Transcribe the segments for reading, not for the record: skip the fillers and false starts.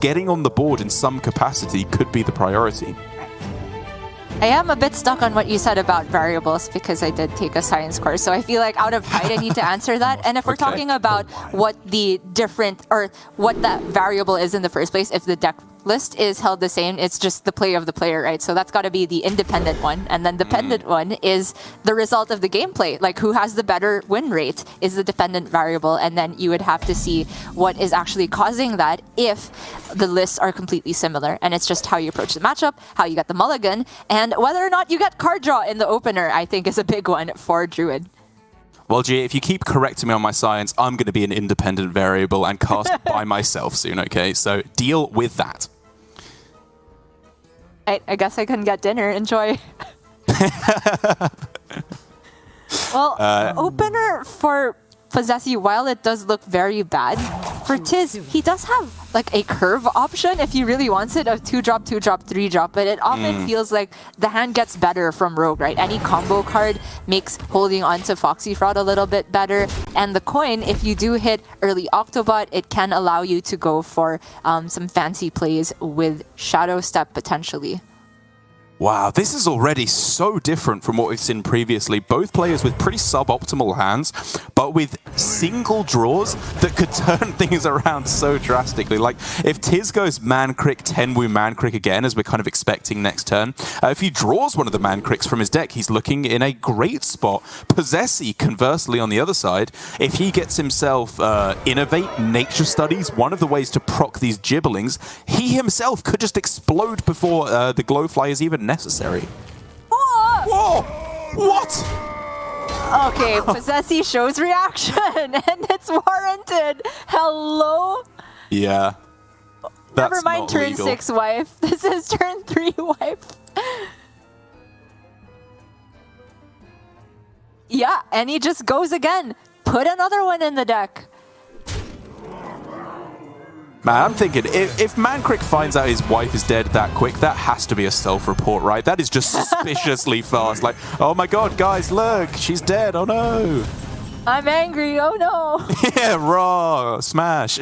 getting on the board in some capacity could be the priority. I am a bit stuck on what you said about variables because I did take a science course. So I feel like out of pride, I need to answer that. And if we're talking about what the different or what that variable is in the first place, if the deck list is held the same, it's just the play of the player, right? So that's got to be the independent one. And then dependent one is the result of the gameplay. Like who has the better win rate is the dependent variable. And then you would have to see what is actually causing that if the lists are completely similar. And it's just how you approach the matchup, how you get the mulligan, and whether or not you get card draw in the opener, I think is a big one for Druid. Well, G, if you keep correcting me on my science, I'm going to be an independent variable and cast by myself soon, okay? So deal with that. I guess I couldn't get dinner. Enjoy. Well, opener for Posesi, while it does look very bad, for TIZS, he does have like a curve option if he really wants it, of 2-drop, 2-drop, 3-drop, but it often feels like the hand gets better from Rogue, right? Any combo card makes holding onto Foxy Fraud a little bit better, and the coin, if you do hit early Octobot, it can allow you to go for some fancy plays with Shadow Step potentially. Wow, this is already so different from what we've seen previously. Both players with pretty suboptimal hands, but with single draws that could turn things around so drastically. Like, if TIZS goes Man-Crick, Tenwu Man-Crick again, as we're kind of expecting next turn, if he draws one of the Man-Cricks from his deck, he's looking in a great spot. Posesi, conversely, on the other side, if he gets himself Innovate, Nature Studies, one of the ways to proc these Gibblings, he himself could just explode before the Glowfly is even necessary. Whoa! What? Okay, Posesi shows reaction, and it's warranted. Hello? Yeah. Never mind turn 6 wife. This is turn 3 wife. Yeah, and he just goes again. Put another one in the deck. Man, I'm thinking, if Man-Crick finds out his wife is dead that quick, that has to be a self-report, right? That is just suspiciously fast. Like, oh my god, guys, look, she's dead, oh no. I'm angry, oh no. Yeah, raw, smash.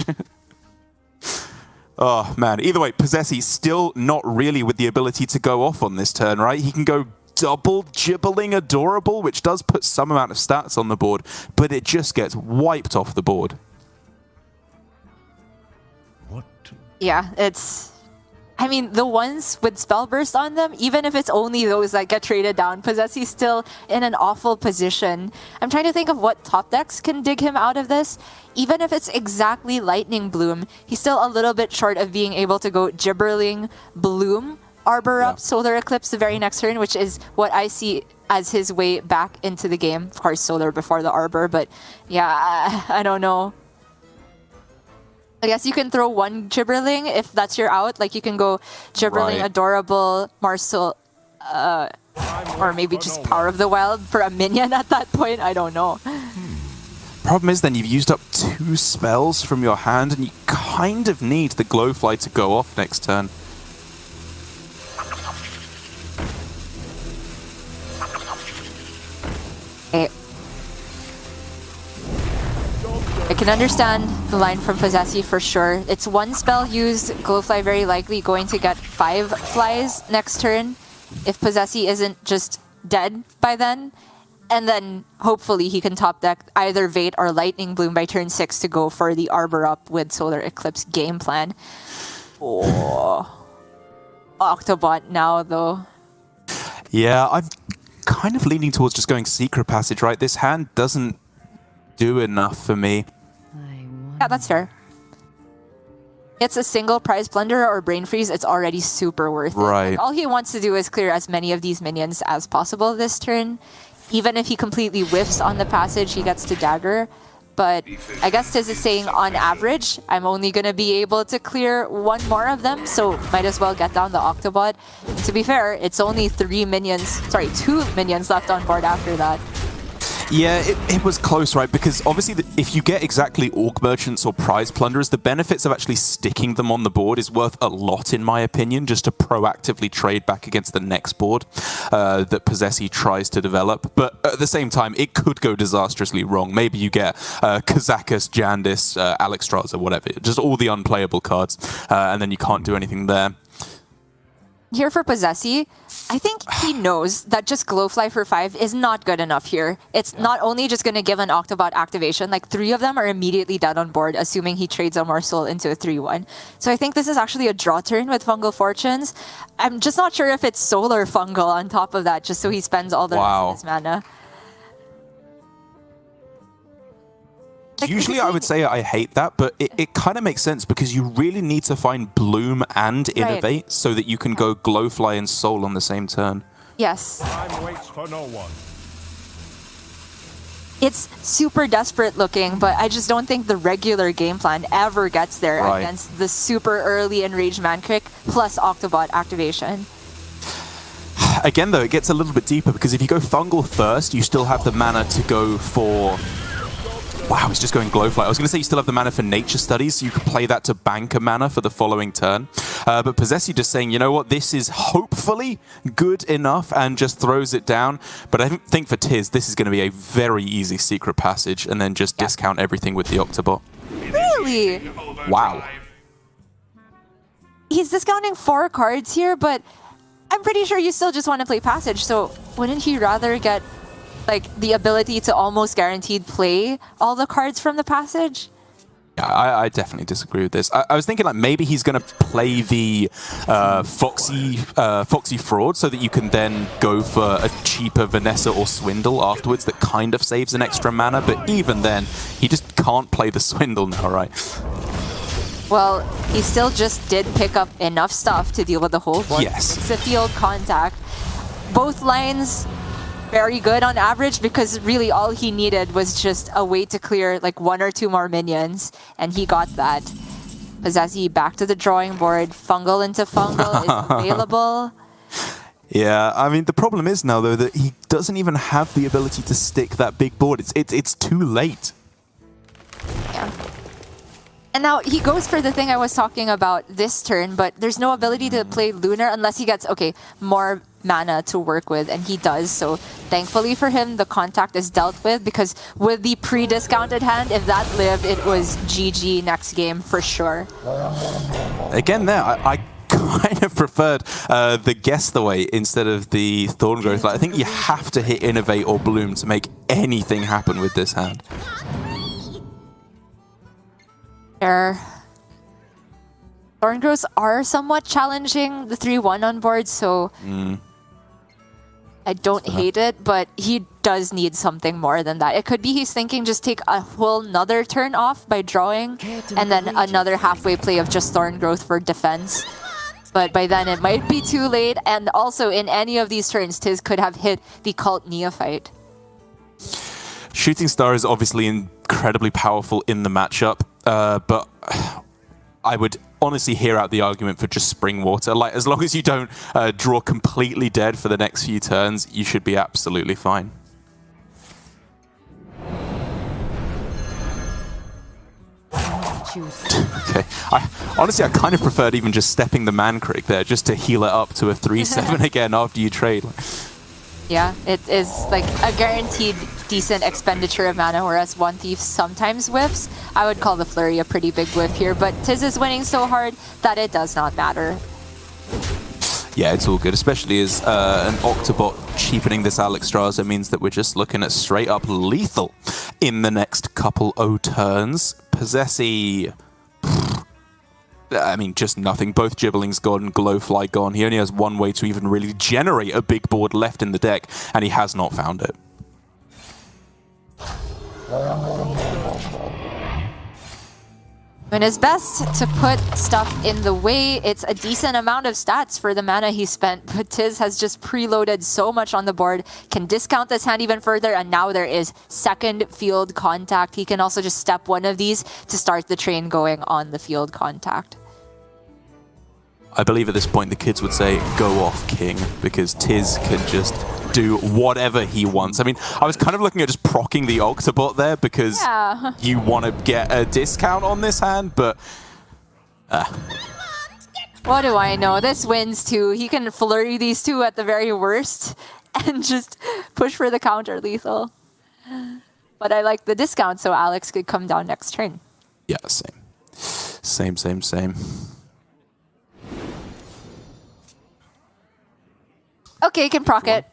Oh, man. Either way, Posesi still not really with the ability to go off on this turn, right? He can go double Gibbling Adorable, which does put some amount of stats on the board, but it just gets wiped off the board. Yeah, it's... I mean, the ones with Spell Burst on them, even if it's only those that get traded down, Posesi's still in an awful position. I'm trying to think of what top decks can dig him out of this. Even if it's exactly Lightning Bloom, he's still a little bit short of being able to go Gibberling, Bloom, Arbor up, Solar Eclipse the very next turn, which is what I see as his way back into the game. Of course, Solar before the Arbor, but yeah, I don't know. I guess you can throw one Gibberling if that's your out. Like you can go Gibberling, Adorable, Marcel, or maybe just Power of the Wild for a minion at that point. I don't know. Problem is then you've used up 2 spells from your hand and you kind of need the Glowfly to go off next turn. I can understand the line from Posesi for sure. It's one spell used, Glowfly very likely going to get 5 flies next turn if Posesi isn't just dead by then. And then hopefully he can top deck either Vate or Lightning Bloom by turn 6 to go for the Arbor up with Solar Eclipse game plan. Oh, Octobot now though. Yeah, I'm kind of leaning towards just going Secret Passage, right? This hand doesn't do enough for me. Yeah, that's fair. It's a single Prize Plunder or Brain Freeze, it's already super worth it. Right. Like, all he wants to do is clear as many of these minions as possible this turn. Even if he completely whiffs on the passage, he gets to Dagger. But I guess TIZS is saying on average, I'm only going to be able to clear 1 more of them, so might as well get down the Octobot. And to be fair, it's only 2 minions left on board after that. Yeah, it was close, right? Because obviously, if you get exactly Orc Merchants or Prize Plunderers, the benefits of actually sticking them on the board is worth a lot, in my opinion, just to proactively trade back against the next board that Posesi tries to develop. But at the same time, it could go disastrously wrong. Maybe you get Kazakus, Jandis, Alexstrasza, whatever, just all the unplayable cards, and then you can't do anything there. Here for Posesi, I think he knows that just Glowfly for 5 is not good enough here. It's not only just going to give an Octobot activation, like 3 of them are immediately dead on board, assuming he trades a Morsel into a 3-1. So I think this is actually a draw turn with Fungal Fortunes. I'm just not sure if it's Solar Fungal on top of that, just so he spends all the rest of his mana. Usually I would say I hate that, but it kind of makes sense because you really need to find Bloom and Innovate so that you can go Glowfly and Soul on the same turn. Yes. Time waits for no one. It's super desperate looking, but I just don't think the regular game plan ever gets there against the super early Enraged Mankrik plus Octobot activation. Again, though, it gets a little bit deeper because if you go Fungal first, you still have the mana to go for... Wow, he's just going Glowfly. I was going to say you still have the mana for Nature Studies, so you could play that to bank a mana for the following turn. But Posesi just saying, you know what, this is hopefully good enough and just throws it down. But I think for TIZS, this is going to be a very easy secret passage and then just discount everything with the Octobot. Really? Wow. He's discounting 4 cards here, but I'm pretty sure you still just want to play Passage, so wouldn't he rather get like the ability to almost guaranteed play all the cards from the Passage? Yeah, I definitely disagree with this. I was thinking like maybe he's going to play the Foxy Fraud so that you can then go for a cheaper Vanessa or Swindle afterwards that kind of saves an extra mana, but even then, he just can't play the Swindle now, right? Well, he still just did pick up enough stuff to deal with the whole board. Yes. It's a field contact. Both lines very good on average because really all he needed was just a way to clear like 1 or 2 more minions, and he got that. Posesi back to the drawing board. Fungal into Fungal is available. Yeah, I mean, the problem is now, though, that he doesn't even have the ability to stick that big board. It's too late. Yeah. And now he goes for the thing I was talking about this turn, but there's no ability to play Lunar unless he gets, more mana to work with, and he does. So thankfully for him, the contact is dealt with, because with the pre-discounted hand, if that lived, it was GG next game for sure. Again there, I kind of preferred the Guess the Way instead of the Thorn Growth. Like, I think you have to hit Innovate or Bloom to make anything happen with this hand. Thorn Growths are somewhat challenging the 3-1 on board, so I don't hate it, but he does need something more than that. It could be he's thinking just take a whole nother turn off by drawing, and then another halfway play of just Thorn Growth for defense. But by then it might be too late, and also in any of these turns, TIZS could have hit the Cult Neophyte. Shooting Star is obviously incredibly powerful in the matchup, but I would honestly hear out the argument for just Spring Water. Like, as long as you don't draw completely dead for the next few turns, you should be absolutely fine. Okay. Honestly, I kind of preferred even just stepping the Mankrik there, just to heal it up to a 3-7 again after you trade. Yeah, it is like a guaranteed decent expenditure of mana, whereas One Thief sometimes whiffs. I would call the Flurry a pretty big whiff here, but TIZS is winning so hard that it does not matter. Yeah, it's all good, especially as an Octobot cheapening this Alexstrasza means that we're just looking at straight up lethal in the next couple of turns. Posesi, I mean, just nothing. Both Gibblings gone, Glowfly gone. He only has one way to even really generate a big board left in the deck, and he has not found it. Doing his best to put stuff in the way. It's a decent amount of stats for the mana he spent, but TIZS has just preloaded so much on the board, can discount this hand even further, and now there is second field contact. He can also just step one of these to start the train going on the field contact. I believe at this point the kids would say, go off, King, because TIZS can just do whatever he wants. I mean, I was kind of looking at just proccing the Octobot there because you want to get a discount on this hand, but... What do I know? This wins too. He can flurry these two at the very worst and just push for the counter lethal. But I like the discount, so Alex could come down next turn. Yeah, same. Same. Okay, can proc it.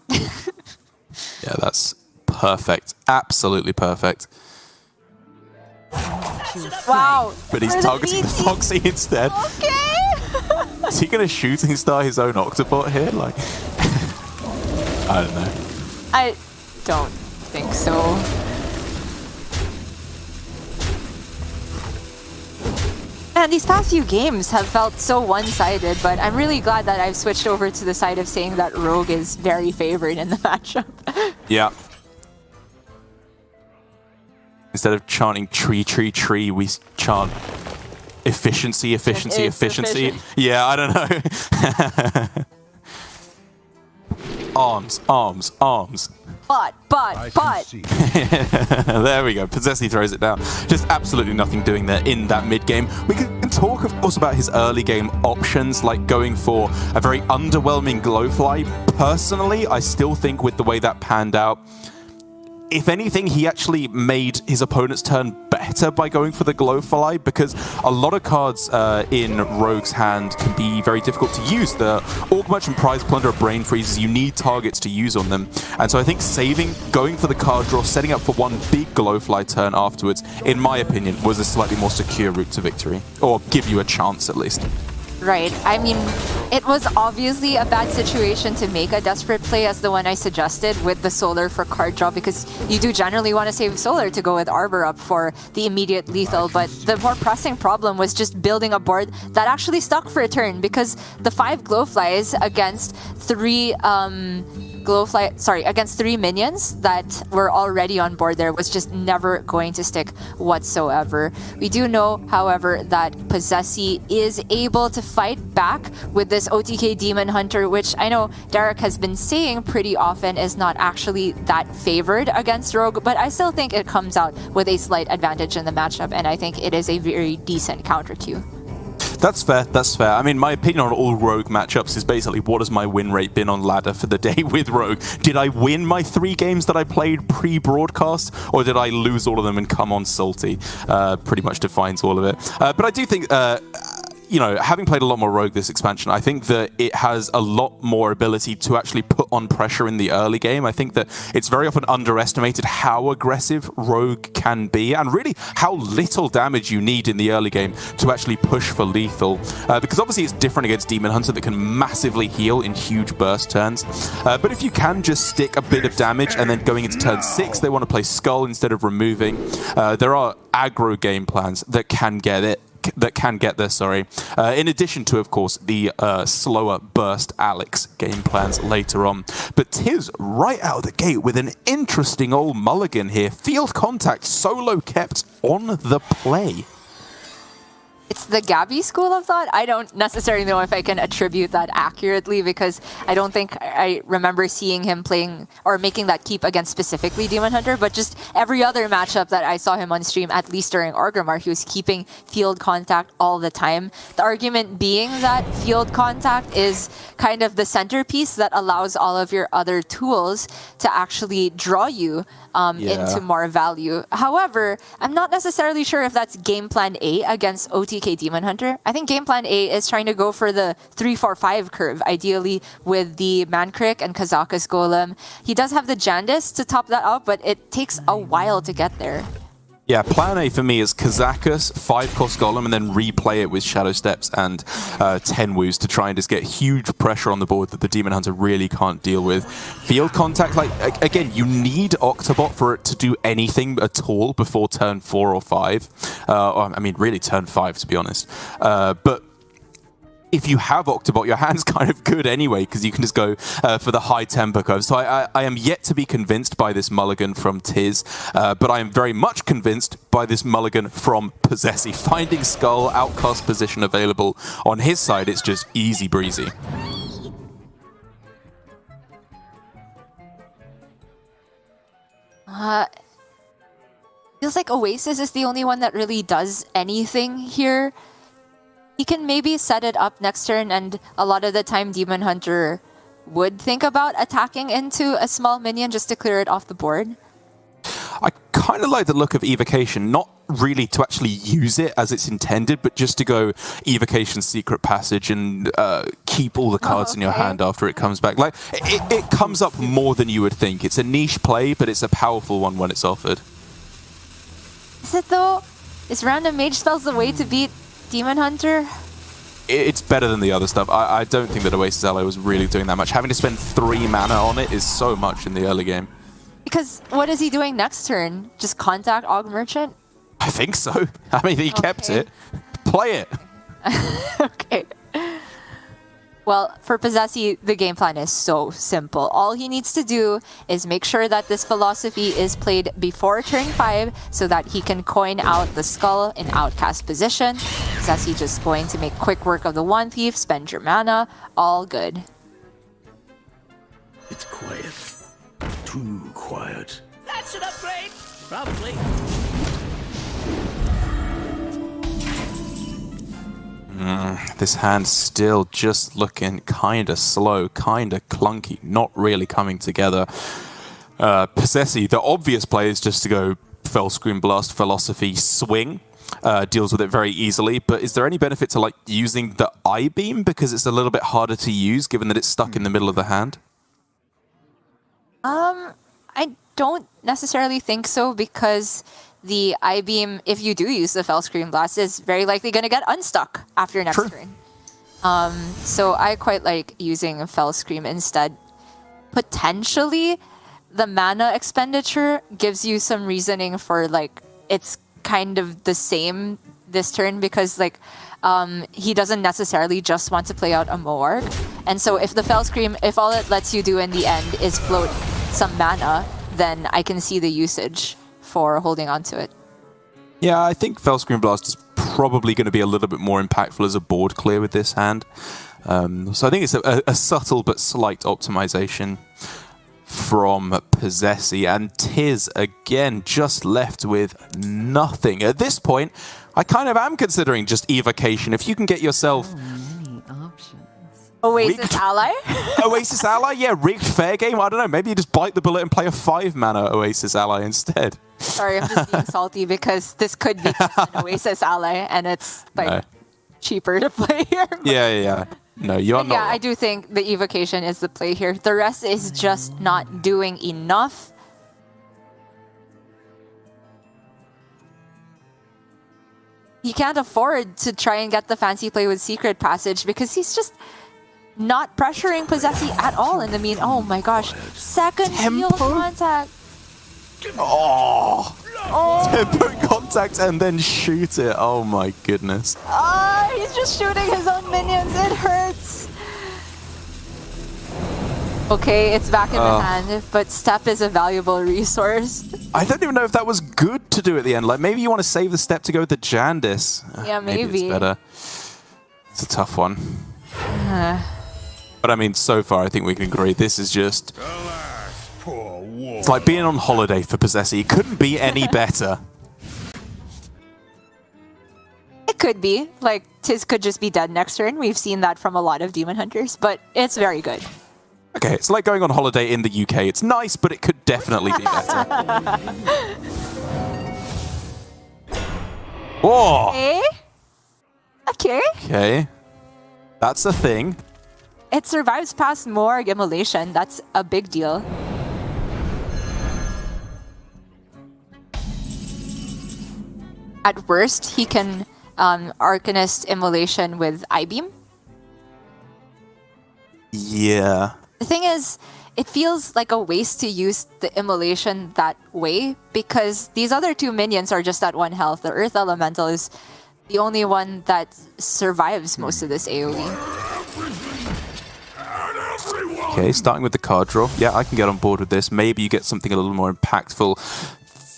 Yeah, that's perfect. Absolutely perfect. Wow. But he's targeting the Foxy instead. Okay. Is he going to shooting star his own Octobot here? Like, I don't know. I don't think so. And these past few games have felt so one-sided, but I'm really glad that I've switched over to the side of saying that Rogue is very favored in the matchup. Yeah. Instead of chanting tree, we chant efficiency. Efficient. Yeah, I don't know. Arms. But. There we go. Posesi throws it down. Just absolutely nothing doing there in that mid game. We can talk, of course, about his early game options, like going for a very underwhelming Glowfly. Personally, I still think with the way that panned out, if anything, he actually made his opponent's turn better by going for the Glowfly, because a lot of cards in Rogue's hand can be very difficult to use. The Orc Merchant, Prize Plunderer, Brain Freezes, you need targets to use on them. And so I think going for the card draw, setting up for one big Glowfly turn afterwards, in my opinion, was a slightly more secure route to victory. Or give you a chance, at least. Right. I mean, it was obviously a bad situation to make a desperate play as the one I suggested with the Solar for card draw, because you do generally want to save Solar to go with Arbor up for the immediate lethal, but the more pressing problem was just building a board that actually stuck for a turn, because the 5 Glowflies against 3 against 3 minions that were already on board there was just never going to stick whatsoever. We do know, however, that Posesi is able to fight back with this OTK Demon Hunter, which I know Derek has been saying pretty often is not actually that favored against Rogue, but I still think it comes out with a slight advantage in the matchup, and I think it is a very decent counter queue. That's fair. I mean, my opinion on all Rogue matchups is basically, what has my win rate been on ladder for the day with Rogue? Did I win my 3 games that I played pre-broadcast, or did I lose all of them and come on salty? Pretty much defines all of it. But I do think... having played a lot more Rogue this expansion, I think that it has a lot more ability to actually put on pressure in the early game. I think that it's very often underestimated how aggressive Rogue can be, and really how little damage you need in the early game to actually push for lethal. Because obviously it's different against Demon Hunter that can massively heal in huge burst turns. But if you can just stick a bit of damage, and then going into turn 6, they want to play Skull instead of removing, there are aggro game plans that can get it. In addition to, of course, the slower burst Alex game plans later on. But TIZS right out of the gate with an interesting old mulligan here. Field contact solo kept on the play. It's the Gabby school of thought. I don't necessarily know if I can attribute that accurately, because I don't think I remember seeing him playing or making that keep against specifically Demon Hunter, but just every other matchup that I saw him on stream, at least during Orgrimmar, he was keeping field contact all the time. The argument being that field contact is kind of the centerpiece that allows all of your other tools to actually draw you into more value. However, I'm not necessarily sure if that's game plan A against OTK Demon Hunter. I think game plan A is trying to go for the 3-4-5 curve, ideally with the Mankrik and Kazakus Golem. He does have the Jandis to top that out, but it takes a while to get there. Yeah, plan A for me is Kazakus, 5-cost Golem, and then replay it with Shadow Steps and 10 Woos to try and just get huge pressure on the board that the Demon Hunter really can't deal with. Field contact, like, again, you need Octobot for it to do anything at all before turn 4 or 5. I mean, really turn 5, to be honest. But if you have Octobot, your hand's kind of good anyway, because you can just go for the high tempo curve. So I am yet to be convinced by this mulligan from TIZS, but I am very much convinced by this mulligan from Posesi. Finding Skull, outcast position available on his side, it's just easy breezy. Feels like Oasis is the only one that really does anything here. He can maybe set it up next turn, and a lot of the time Demon Hunter would think about attacking into a small minion just to clear it off the board. I kind of like the look of Evocation, not really to actually use it as it's intended, but just to go Evocation Secret Passage and keep all the cards in your hand after it comes back. Like it comes up more than you would think. It's a niche play, but it's a powerful one when it's offered. Is it though? Is random mage spells the way to beat Demon Hunter? It's better than the other stuff. I don't think that Oasis Ally was really doing that much. Having to spend 3 mana on it is so much in the early game. Because what is he doing next turn? Just contact Og Merchant? I think so. I mean, he kept it. Play it. Okay. Well, for Posesi, the game plan is so simple. All he needs to do is make sure that this philosophy is played before turn 5 so that he can coin out the skull in outcast position. Posesi just going to make quick work of the One Thief, spend your mana, all good. It's quiet. Too quiet. That's an upgrade! Probably. This hand's still just looking kind of slow, kind of clunky, not really coming together. Posesi, the obvious play is just to go Fellscream Blast, Philosophy, Swing. Deals with it very easily, but is there any benefit to like using the I-Beam because it's a little bit harder to use given that it's stuck in the middle of the hand? I don't necessarily think so, because the I-Beam, if you do use the Fellscream Blast, is very likely going to get unstuck after next turn. So I quite like using Fellscream instead. Potentially, the mana expenditure gives you some reasoning for like it's kind of the same this turn, because like he doesn't necessarily just want to play out a Moarg. And so if the Fellscream, if all it lets you do in the end is float some mana, then I can see the usage for holding on to it. Yeah, I think Fellscream Blast is probably going to be a little bit more impactful as a board clear with this hand. So I think it's a subtle but slight optimization from Posesi. And TIZS, again, just left with nothing. At this point, I kind of am considering just Evocation. If you can get yourself... Oasis Ally? Oasis Ally? Yeah, rigged fair game. I don't know. Maybe you just bite the bullet and play a 5-mana Oasis Ally instead. Sorry, I'm just being salty because this could be an Oasis Ally and it's like cheaper to play here. Yeah. No, you're not. Yeah, I do think the Evocation is the play here. The rest is just not doing enough. He can't afford to try and get the fancy play with Secret Passage because he's just not pressuring Posesi at all in the mean. Oh my gosh. Second field contact. Oh. Tempo contact and then shoot it. Oh my goodness. He's just shooting his own minions. It hurts. Okay, it's back in the hand, but step is a valuable resource. I don't even know if that was good to do at the end. Like, maybe you want to save the step to go with the Jandis. Yeah, maybe. It's better. It's a tough one. But I mean, so far, I think we can agree. This is just... It's like being on holiday for Posesi. It couldn't be any better. It could be. Like, TIZS could just be dead next turn. We've seen that from a lot of Demon Hunters, but it's very good. Okay, it's like going on holiday in the UK. It's nice, but it could definitely be better. Whoa! Okay. That's a thing. It survives past Moarg Immolation. That's a big deal. At worst, he can Arcanist Immolation with I-Beam. Yeah. The thing is, it feels like a waste to use the Immolation that way because these other two minions are just at 1 health. The Earth Elemental is the only one that survives most of this AoE. Okay, starting with the card draw. Yeah, I can get on board with this. Maybe you get something a little more impactful.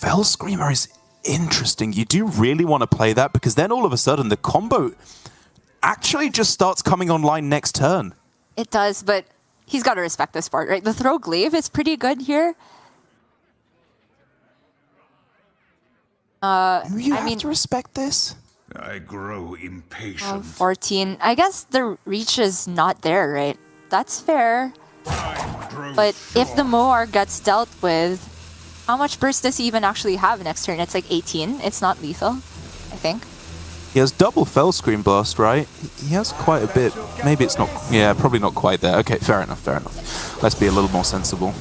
Fell Screamer is interesting. You do really want to play that because then all of a sudden the combo actually just starts coming online next turn. It does, but he's got to respect this part, right? The Throw Glaive is pretty good here. You have mean, to respect this. I grow impatient. 14. I guess the reach is not there, right? That's fair. But if the Moar gets dealt with, how much burst does he even actually have next turn? It's like 18. It's not lethal, I think. He has double Fell Screen Blast, right? He has quite a bit. Maybe it's not... Yeah, probably not quite there. Okay, fair enough, fair enough. Let's be a little more sensible.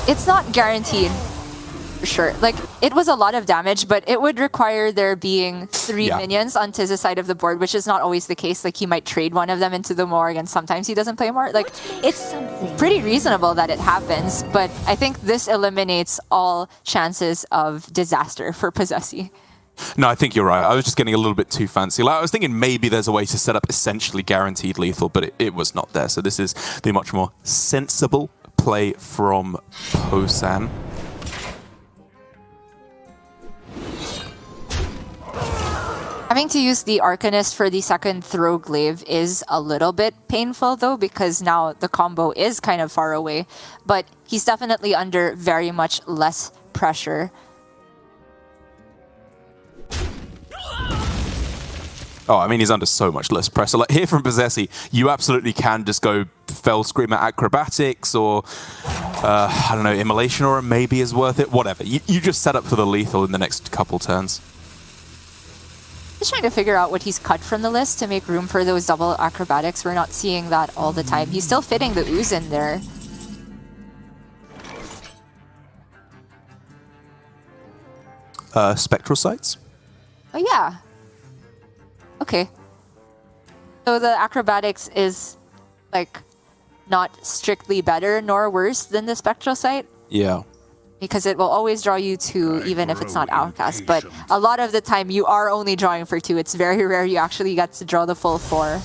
It's not guaranteed, for sure. Like, it was a lot of damage, but it would require there being 3 minions on TIZS' side of the board, which is not always the case. Like, he might trade one of them into the Morg, and sometimes he doesn't play more. Like, it's pretty reasonable that it happens, but I think this eliminates all chances of disaster for Posesi. No, I think you're right. I was just getting a little bit too fancy. Like, I was thinking maybe there's a way to set up essentially guaranteed lethal, but it was not there. So this is the much more sensible play from Posam. Having to use the Arcanist for the second throw glaive is a little bit painful though, because now the combo is kind of far away, but he's definitely under very much less pressure. Oh, I mean, he's under so much less pressure. Like, here from Posesi, you absolutely can just go Fell Screamer Acrobatics or, I don't know, Immolation Aura maybe is worth it. Whatever. You just set up for the lethal in the next couple turns. Just trying to figure out what he's cut from the list to make room for those double acrobatics. We're not seeing that all the time. He's still fitting the ooze in there. Spectral Sights? Oh yeah. Okay. So the acrobatics is like not strictly better nor worse than the spectral sight? Yeah. Because it will always draw you 2 even if it's not outcast. But a lot of the time you are only drawing for 2. It's very rare you actually get to draw the full 4.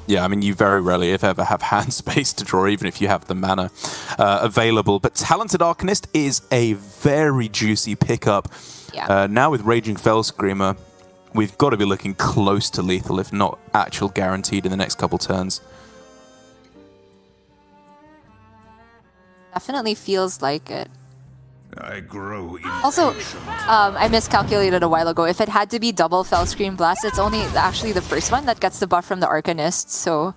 Yeah, I mean, you very rarely, if ever, have hand space to draw, even if you have the mana available. But Talented Arcanist is a very juicy pickup. Yeah. Now with Raging Fell Screamer, we've got to be looking close to lethal, if not actual guaranteed in the next couple turns. Definitely feels like it. I grow impatient. Also, I miscalculated a while ago. If it had to be double Fell Screen Blast, it's only actually the first one that gets the buff from the Arcanist, so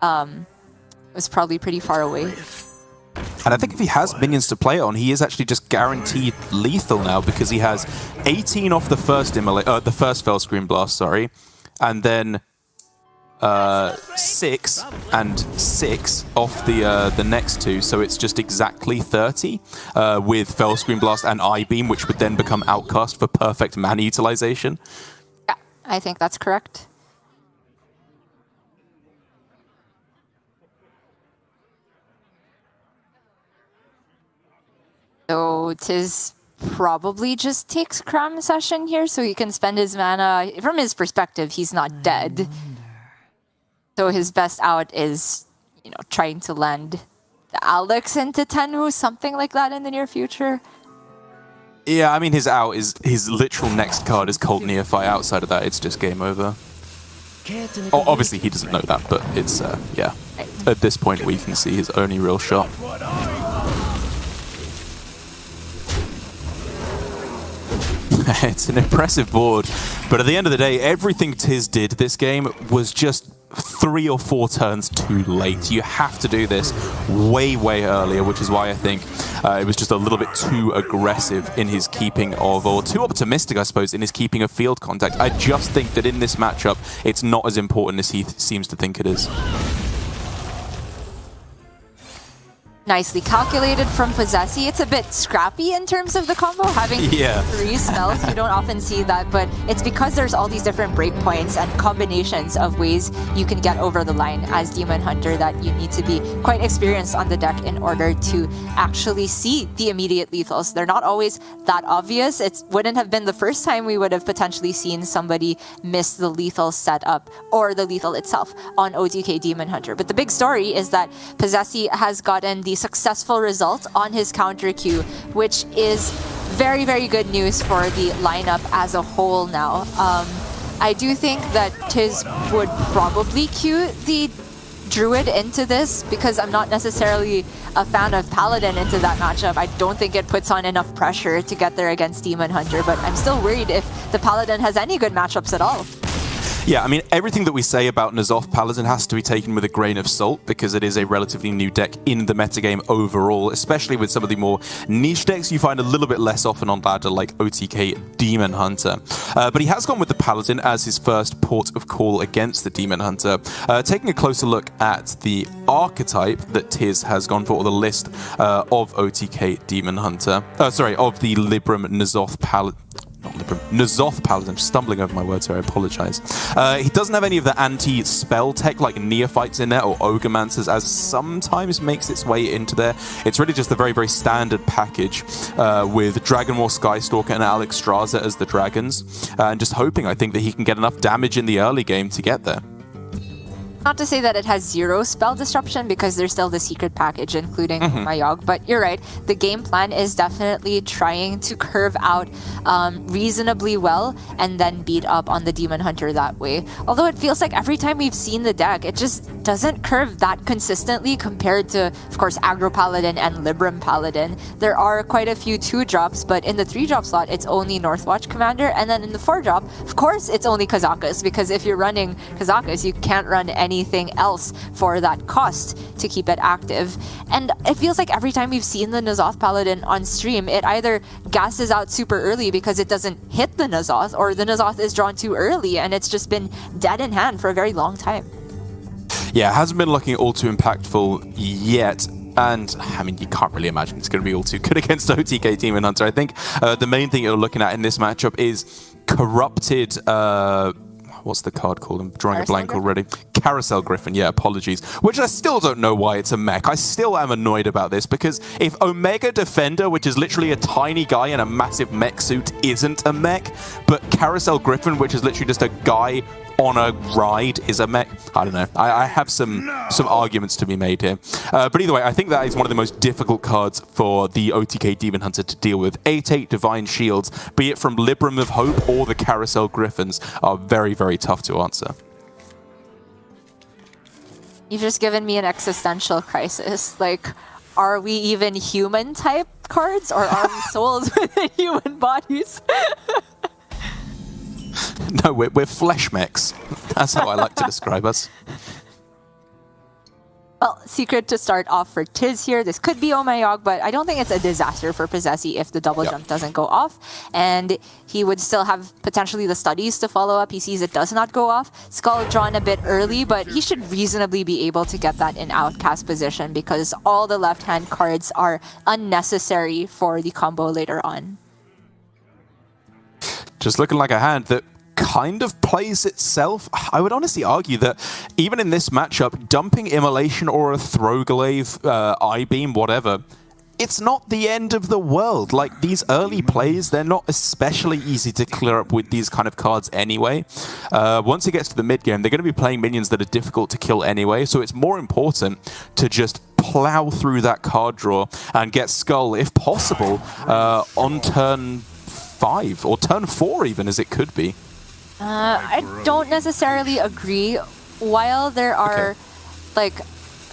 it was probably pretty far away. And I think if he has minions to play it on, he is actually just guaranteed lethal now because he has 18 off the first Fell Screen Blast, sorry, and then 6 and 6 off the next 2, so it's just exactly 30 with Fell Screen Blast and I-Beam, which would then become Outcast for perfect mana utilization. Yeah, I think that's correct. So TIZS probably just takes Cram Session here so he can spend his mana. From his perspective, he's not dead. So his best out is, you know, trying to land the Alex into Tenwu, something like that in the near future. Yeah, I mean, his out is his literal next card is Cold Neophyte. Outside of that, it's just game over. Oh, obviously he doesn't know that, but it's yeah. At this point, we can see his only real shot. It's an impressive board, but at the end of the day, everything TIZS did this game was just 3 or 4 turns too late. You have to do this way, way earlier, which is why I think it was just a little bit too aggressive in his keeping of, or too optimistic, I suppose, in his keeping of field contact. I just think that in this matchup, it's not as important as he seems to think it is. Nicely calculated from Posesi. It's a bit scrappy in terms of the combo, having 3 spells. You don't often see that, but it's because there's all these different breakpoints and combinations of ways you can get over the line as Demon Hunter that you need to be quite experienced on the deck in order to actually see the immediate lethals. They're not always that obvious. It wouldn't have been the first time we would have potentially seen somebody miss the lethal setup or the lethal itself on OTK Demon Hunter. But the big story is that Posesi has gotten the successful result on his counter queue, which is very, very good news for the lineup as a whole now. I do think that TIZS would probably queue the Druid into this because I'm not necessarily a fan of Paladin into that matchup. I don't think it puts on enough pressure to get there against Demon Hunter, but I'm still worried if the Paladin has any good matchups at all. Yeah, I mean, everything that we say about N'Zoth Paladin has to be taken with a grain of salt because it is a relatively new deck in the metagame overall, especially with some of the more niche decks you find a little bit less often on ladder like OTK Demon Hunter. But he has gone with the Paladin as his first port of call against the Demon Hunter. Taking a closer look at the archetype that TIZS has gone for, or the list of OTK Demon Hunter, of the Libram N'Zoth Paladin. N'Zoth Paladin, I'm stumbling over my words here, I apologize. He doesn't have any of the anti-spell tech like Neophytes in there or Ogremancers, as sometimes makes its way into there. It's really just a very, very standard package with Dragon War Skystalker and Alex Straza as the dragons, and just hoping, I think, that he can get enough damage in the early game to get there. Not to say that it has 0 spell disruption because there's still the secret package including Mayog, but you're right. The game plan is definitely trying to curve out reasonably well and then beat up on the Demon Hunter that way. Although it feels like every time we've seen the deck, it just doesn't curve that consistently compared to, of course, Aggro Paladin and Libram Paladin. There are quite a few 2-drops, but in the 3-drop slot, it's only Northwatch Commander, and then in the 4-drop, of course, it's only Kazakus, because if you're running Kazakus, you can't run anything else for that cost to keep it active. And it feels like every time we've seen the N'Zoth Paladin on stream, it either gasses out super early because it doesn't hit the N'Zoth, or the N'Zoth is drawn too early and it's just been dead in hand for a very long time. Yeah, it hasn't been looking all too impactful yet. And, I mean, you can't really imagine it's going to be all too good against OTK Demon Hunter. I think the main thing you're looking at in this matchup is corrupted... what's the card called? I'm drawing a blank already. Carousel Griffin, yeah, apologies. Which I still don't know why it's a mech. I still am annoyed about this, because if Omega Defender, which is literally a tiny guy in a massive mech suit, isn't a mech, but Carousel Griffin, which is literally just a guy on a ride, is a mech, I don't know. I have some arguments to be made here. But either way, I think that is one of the most difficult cards for the OTK Demon Hunter to deal with. 8/8 Divine Shields, be it from Libram of Hope or the Carousel Griffins, are very, very tough to answer. You've just given me an existential crisis. Like, are we even human type cards, or are we souls within human bodies? No, we're flesh mechs. That's how I like to describe us. Well, secret to start off for TIZS here. This could be Omayog, but I don't think it's a disaster for Posesi if the double jump doesn't go off. And he would still have potentially the studies to follow up. He sees it does not go off. Skull drawn a bit early, but he should reasonably be able to get that in outcast position because all the left-hand cards are unnecessary for the combo later on. Just looking like a hand that kind of plays itself. I would honestly argue that even in this matchup, dumping Immolation or a Throwglaive, I-Beam, whatever, it's not the end of the world. Like, these early plays, they're not especially easy to clear up with these kind of cards anyway. Once it gets to the mid-game, they're going to be playing minions that are difficult to kill anyway, so it's more important to just plow through that card draw and get Skull, if possible, on turn 5, or turn 4 even, as it could be. I don't necessarily agree. While there are like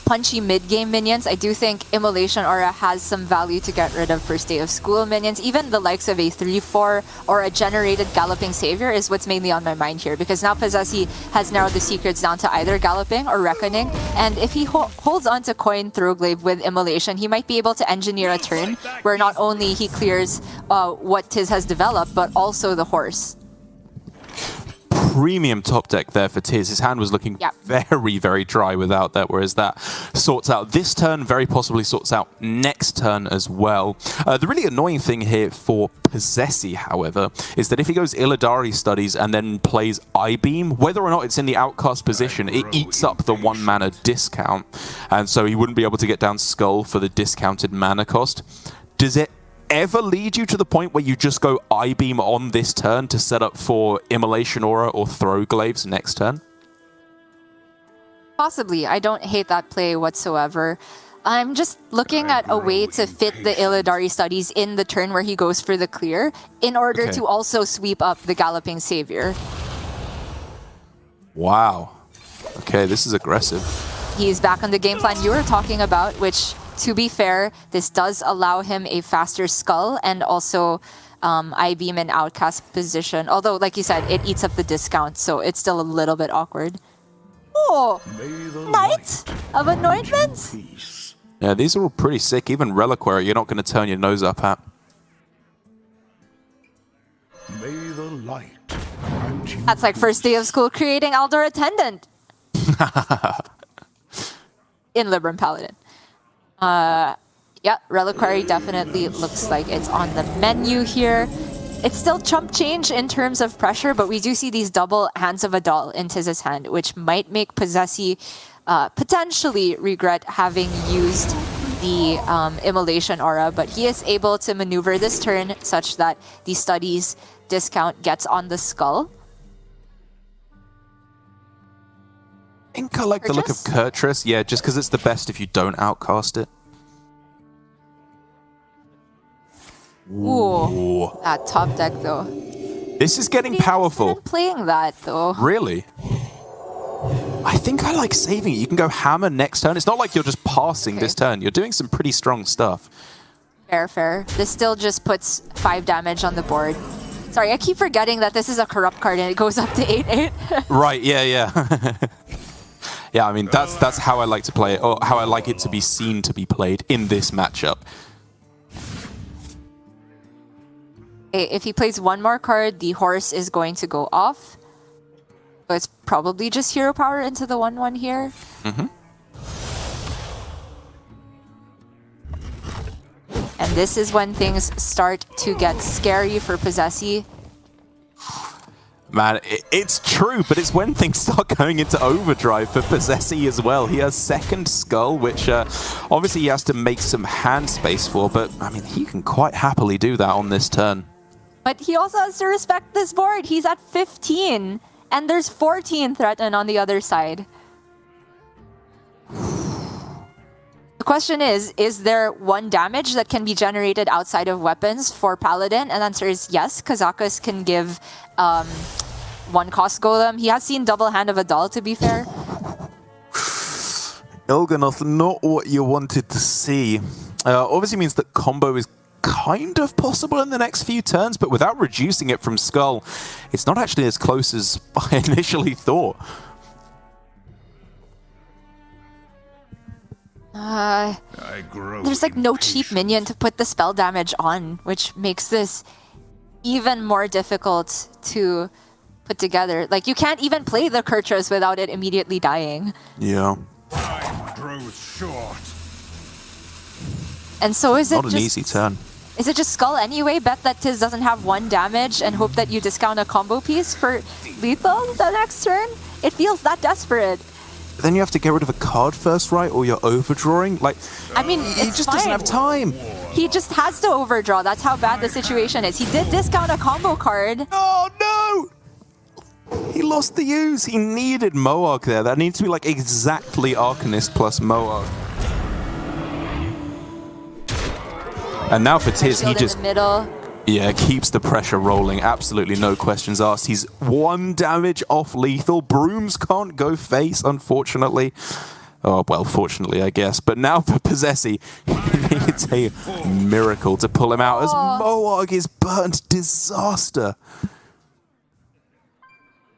punchy mid-game minions, I do think Immolation Aura has some value to get rid of first day of school minions. Even the likes of a 3/4 or a generated Galloping Savior is what's mainly on my mind here, because now Posesi has narrowed the secrets down to either Galloping or Reckoning, and if he holds on to Coin Throwglaive with Immolation, he might be able to engineer a turn where not only he clears what TIZS has developed, but also the horse. Premium top deck there for TIZS. His hand was looking very, very dry without that, whereas that sorts out this turn, very possibly sorts out next turn as well. The really annoying thing here for Posesi, however, is that if he goes Illidari Studies and then plays I-Beam, whether or not it's in the outcast position, it eats up the 1 mana discount, and so he wouldn't be able to get down Skull for the discounted mana cost. Does it ever lead you to the point where you just go I-Beam on this turn to set up for Immolation Aura or Throwglaives next turn? Possibly. I don't hate that play whatsoever. I'm just looking at a way to fit the Illidari Studies in the turn where he goes for the clear in order to also sweep up the Galloping Savior. Wow. Okay, this is aggressive. He's back on the game plan you were talking about, which, to be fair, this does allow him a faster skull and also I-beam and outcast position. Although, like you said, it eats up the discount, so it's still a little bit awkward. Oh! Knight of Anointment? Yeah, these are all pretty sick. Even Reliquary, you're not going to turn your nose up at. May the light. That's like first day of school creating Aldor Attendant. In Libram Paladin. Yeah, Reliquary definitely looks like it's on the menu here. It's still chump change in terms of pressure, but we do see these double Hands of Adal in TIZS' hand, which might make Posesi potentially regret having used the Immolation Aura, but he is able to maneuver this turn such that the Studies discount gets on the skull. I think I like the look of Kurtrus, yeah, just because it's the best if you don't outcast it. Ooh, that top deck though. This is getting powerful. Playing that though. Really? I think I like saving it. You can go hammer next turn. It's not like you're just passing this turn. You're doing some pretty strong stuff. Fair, fair. This still just puts 5 damage on the board. Sorry, I keep forgetting that this is a corrupt card and it goes up to 8/8. Right, yeah. Yeah, I mean, that's how I like to play it, or how I like it to be seen to be played in this matchup. Okay, if he plays one more card, the horse is going to go off. So it's probably just hero power into the 1/1 here. And this is when things start to get scary for Posesi. Man, it's true, but it's when things start going into overdrive for Posesi as well. He has second skull, which obviously he has to make some hand space for, but I mean, he can quite happily do that on this turn. But he also has to respect this board. He's at 15, and there's 14 threatened on the other side. The question is there 1 damage that can be generated outside of weapons for Paladin? And the answer is yes. Kazakus can give 1 cost golem. He has seen double Hand of Adal, to be fair. Il'gynoth, not what you wanted to see. Obviously means that combo is kind of possible in the next few turns, but without reducing it from skull, it's not actually as close as I initially thought. There's like no cheap minion to put the spell damage on, which makes this even more difficult to put together. Like, you can't even play the Kurtrus without it immediately dying. Yeah. Time grows short. And so is it not an easy turn. Is it just skull anyway? Bet that TIZS doesn't have 1 damage and hope that you discount a combo piece for lethal the next turn? It feels that desperate. Then you have to get rid of a card first, right? Or you're overdrawing. Like, I mean, he just doesn't have time. He just has to overdraw. That's how bad the situation is. He did discount a combo card. Oh, no! He lost the use. He needed Moarg there. That needs to be like exactly Arcanist plus Moarg. And now for TIZS, he just... Yeah, keeps the pressure rolling. Absolutely no questions asked. He's 1 damage off lethal. Brooms can't go face, unfortunately. Oh, well, fortunately, I guess. But now for Posesi, he needs a miracle to pull him out as Moarg is burnt. Disaster.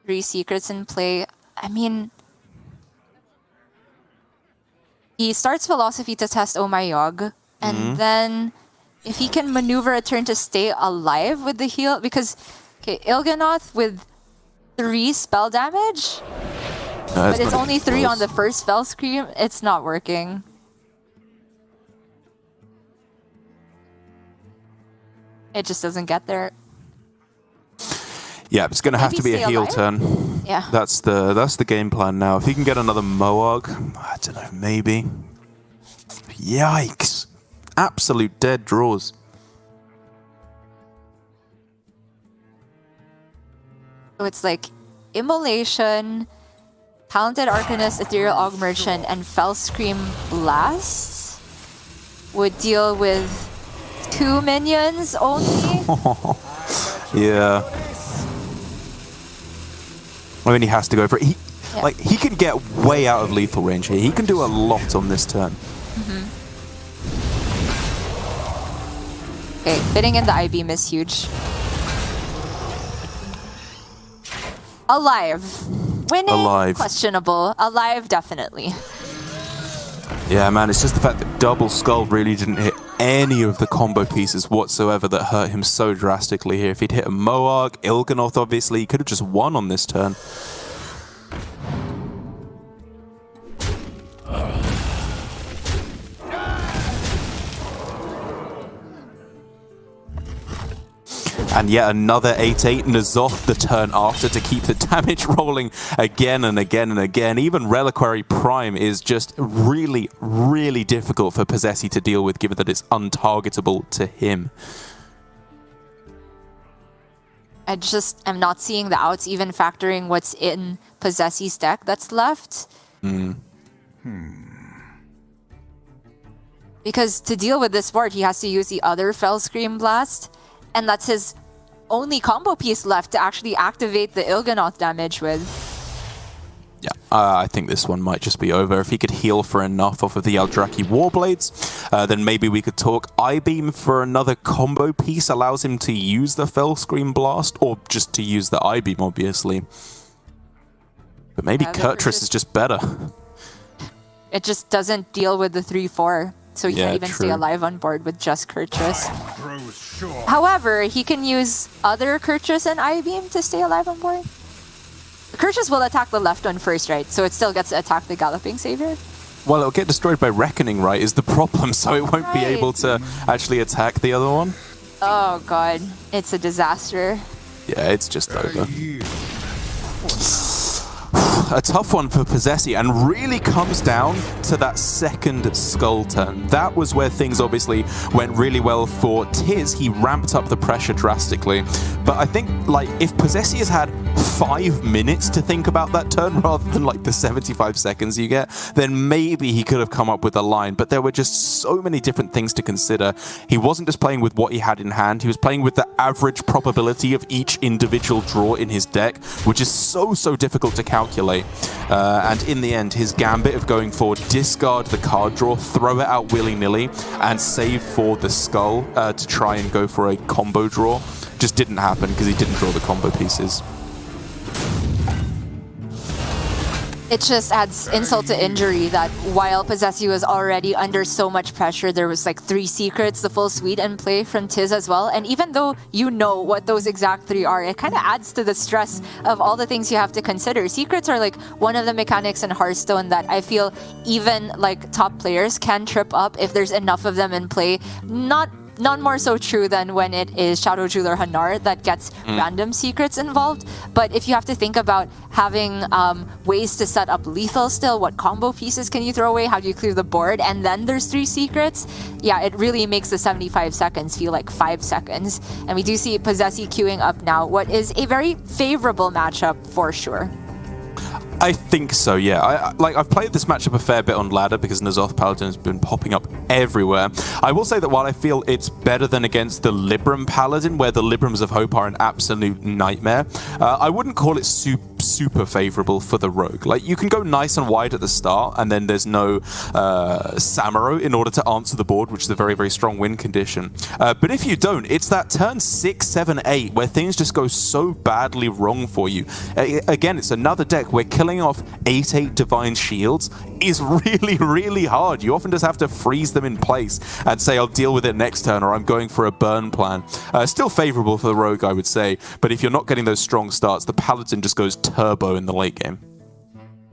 3 secrets in play. I mean... He starts Philosophy to test Oh My Yogg. And then... If he can maneuver a turn to stay alive with the heal, because Il'gynoth with 3 spell damage, but it's only 3 on the first spell scream, it's not working. It just doesn't get there. Yeah, it's going to have to be a heal turn. Yeah. That's the game plan now. If he can get another Moarg, I don't know, maybe. Yikes. Absolute dead draws. So it's like Immolation, Talented Arcanist, Ethereal Aug Merchant, and Fell Scream Blast would deal with 2 minions only. Yeah. I mean, he has to go for it. Yeah. Like, he can get way out of lethal range here. He can do a lot on this turn. Okay, fitting in the I-beam is huge. Alive. Winning, Alive. questionable. Alive, definitely. Yeah, man, it's just the fact that Double Skull really didn't hit any of the combo pieces whatsoever that hurt him so drastically here. If he'd hit a Moarg, Il'gynoth, obviously, he could have just won on this turn. And yet another 8-8, N'Zoth the turn after to keep the damage rolling again and again and again. Even Reliquary Prime is just really, really difficult for Posesi to deal with, given that it's untargetable to him. I just am not seeing the outs, even factoring what's in Posesi's deck that's left. Because to deal with this board, he has to use the other Fell Scream Blast, and that's his only combo piece left to actually activate the Il'gynoth damage with. Yeah, I think this one might just be over. If he could heal for enough off of the Eldraki Warblades, then maybe we could talk. I-Beam for another combo piece allows him to use the Fell Scream Blast, or just to use the I-Beam, obviously. But maybe Kurtrus is just better. It just doesn't deal with the 3-4. So he can't even stay alive on board with just Kurtrus. However, he can use other Kurtrus and I-Beam to stay alive on board. Kurtrus will attack the left one first, right? So it still gets to attack the Galloping Savior? Well, it'll get destroyed by Reckoning, right, is the problem, so it won't be able to actually attack the other one. Oh god, it's a disaster. Yeah, it's just over. A tough one for Posesi, and really comes down to that second skull turn. That was where things obviously went really well for TIZS. He ramped up the pressure drastically. But I think, like, if Posesi has had 5 minutes to think about that turn rather than like the 75 seconds you get, then maybe he could have come up with a line. But there were just so many different things to consider. He wasn't just playing with what he had in hand, he was playing with the average probability of each individual draw in his deck, which is so difficult to calculate. And in the end, his gambit of going for discard the card draw, throw it out willy-nilly, and save for the skull to try and go for a combo draw just didn't happen because he didn't draw the combo pieces. It just adds insult to injury that while Posesi was already under so much pressure, there was like 3 secrets, the full suite in play from TIZS as well. And even though you know what those exact 3 are, it kind of adds to the stress of all the things you have to consider. Secrets are like one of the mechanics in Hearthstone that I feel even like top players can trip up if there's enough of them in play. Not more so true than when it is Shadow Jeweler Hanar that gets random secrets involved. But if you have to think about having ways to set up lethal still, what combo pieces can you throw away, how do you clear the board, and then there's 3 secrets, yeah, it really makes the 75 seconds feel like 5 seconds. And we do see Posesi queuing up now, what is a very favorable matchup for sure. I think so, yeah. I've played this matchup a fair bit on ladder because N'Zoth Paladin has been popping up everywhere. I will say that while I feel it's better than against the Libram Paladin, where the Librams of Hope are an absolute nightmare, I wouldn't call it super favorable for the rogue. Like, you can go nice and wide at the start, and then there's no Samuro in order to answer the board, which is a very strong win condition. But if you don't, it's that turn 6, 7, 8 where things just go so badly wrong for you. Again, it's another deck where killing off 8/8 Divine Shields is really hard. You often just have to freeze them in place and say, I'll deal with it next turn, or I'm going for a burn plan. Still favorable for the rogue, I would say, but if you're not getting those strong starts, the Paladin just goes turbo in the late game.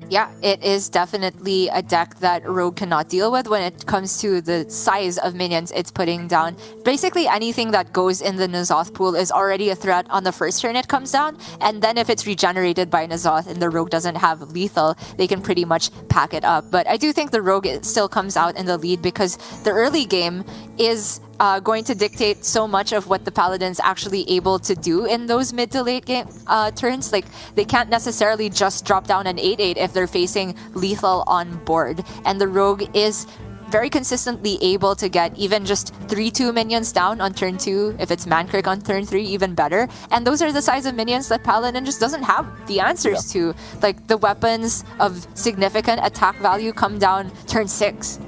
Yeah, it is definitely a deck that Rogue cannot deal with when it comes to the size of minions it's putting down. Basically, anything that goes in the N'Zoth pool is already a threat on the first turn it comes down, and then if it's regenerated by N'Zoth and the Rogue doesn't have lethal, they can pretty much pack it up. But I do think the Rogue still comes out in the lead because the early game is going to dictate so much of what the Paladin's actually able to do in those mid to late game turns. Like, they can't necessarily just drop down an 8/8 if they're facing lethal on board. And the Rogue is very consistently able to get even just 3-2 minions down on turn 2. If it's Mancrik on turn 3, even better. And those are the size of minions that Paladin just doesn't have the answers to. Like, the weapons of significant attack value come down turn 6.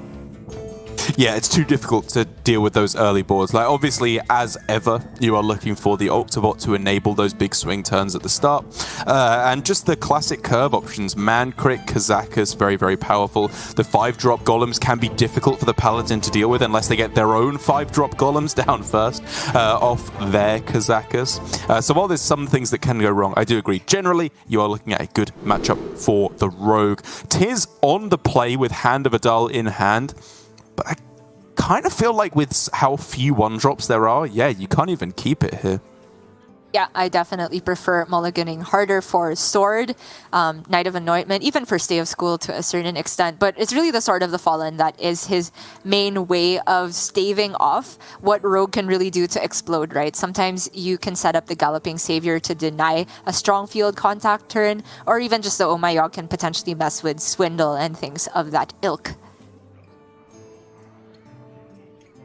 Yeah, it's too difficult to deal with those early boards. Like, obviously, as ever, you are looking for the Octobot to enable those big swing turns at the start. And just the classic curve options, Mancrik, Kazakus, very, very powerful. The 5-drop golems can be difficult for the Paladin to deal with unless they get their own 5-drop golems down first off their Kazakus. So while there's some things that can go wrong, I do agree. Generally, you are looking at a good matchup for the Rogue. TIZS on the play with Hand of Adal in hand. But I kind of feel like with how few 1-drops there are, yeah, you can't even keep it here. Yeah, I definitely prefer mulliganing harder for Sword, Knight of Anointment, even for Stay of School to a certain extent. But it's really the Sword of the Fallen that is his main way of staving off what Rogue can really do to explode, right? Sometimes you can set up the Galloping Savior to deny a strong field contact turn, or even just the Oh My God can potentially mess with Swindle and things of that ilk.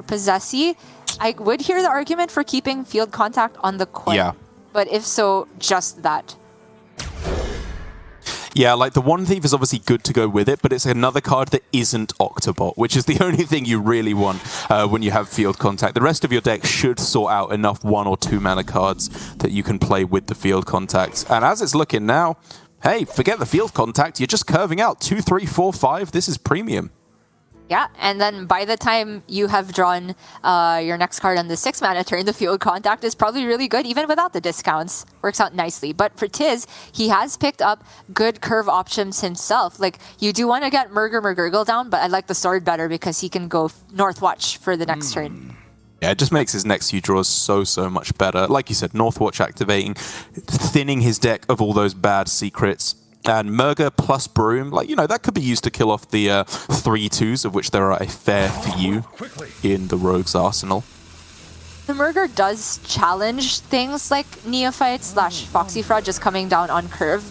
Posesi, I would hear the argument for keeping field contact on the coin. Yeah. But if so, just that. Yeah, like the One Thief is obviously good to go with it, but it's another card that isn't Octobot, which is the only thing you really want when you have field contact. The rest of your deck should sort out enough 1 or 2 mana cards that you can play with the field contact. And as it's looking now, hey, forget the field contact, you're just curving out 2, 3, 4, 5. This is premium. Yeah, and then by the time you have drawn your next card on the 6 mana turn, the field contact is probably really good, even without the discounts. Works out nicely. But for TIZS, he has picked up good curve options himself. Like, you do want to get McGurgle down, but I like the Sword better because he can go Northwatch for the next turn. Yeah, it just makes his next few draws so much better. Like you said, Northwatch activating, thinning his deck of all those bad secrets. And Murga plus Broom, like, you know, that could be used to kill off the 3/2s, of which there are a fair few in the Rogue's arsenal. The Murga does challenge things like Neophyte / Foxy Fraud just coming down on curve,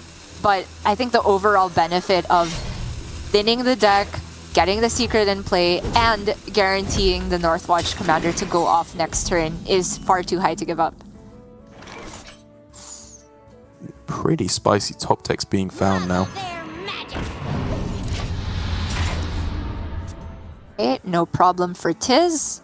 but I think the overall benefit of thinning the deck, getting the secret in play, and guaranteeing the Northwatch commander to go off next turn is far too high to give up. Pretty spicy top decks being found now. Okay, no problem for TIZS.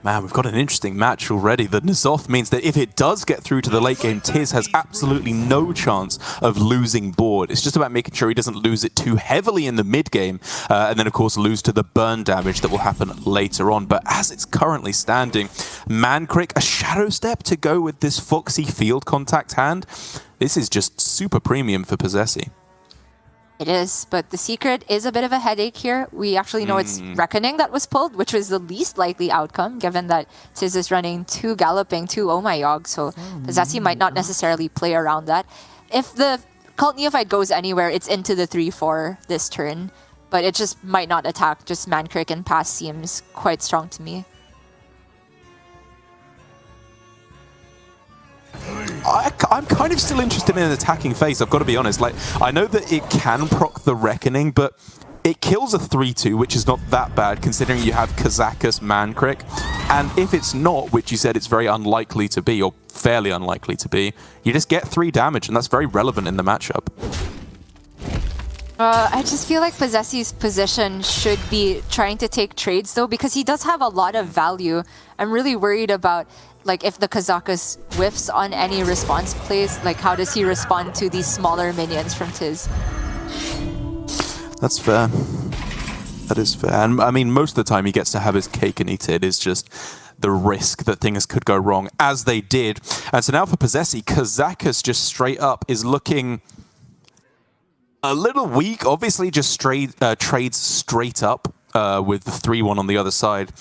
Man, we've got an interesting match already. The N'Zoth means that if it does get through to the late game, TIZS has absolutely no chance of losing board. It's just about making sure he doesn't lose it too heavily in the mid game, and then of course lose to the burn damage that will happen later on. But as it's currently standing, Mancrik, a Shadow Step to go with this Foxy field contact hand. This is just super premium for Posesi. It is, but the secret is a bit of a headache here. We actually know it's Reckoning that was pulled, which was the least likely outcome, given that TIZS is running 2 Galloping, 2 Oh My Yog, so Posesi might not necessarily play around that. If the Cult Neophyte goes anywhere, it's into the 3/4 this turn, but it just might not attack. Just Mancrik and Pass seems quite strong to me. I'm kind of still interested in an attacking phase, I've got to be honest. Like, I know that it can proc the Reckoning, but it kills a 3/2, which is not that bad considering you have Kazakus Mancrik. And if it's not, which you said it's very unlikely to be, or fairly unlikely to be, you just get 3 damage, and that's very relevant in the matchup. I just feel like Posesi's position should be trying to take trades, though, because he does have a lot of value. I'm really worried about, like, if the Kazakus whiffs on any response plays, like, how does he respond to these smaller minions from TIZS? That's fair. That is fair. And I mean, most of the time he gets to have his cake and eat it. Is just the risk that things could go wrong, as they did. And so now for Posesi, Kazakus just straight up is looking a little weak. Obviously just trades straight up with the 3/1 on the other side.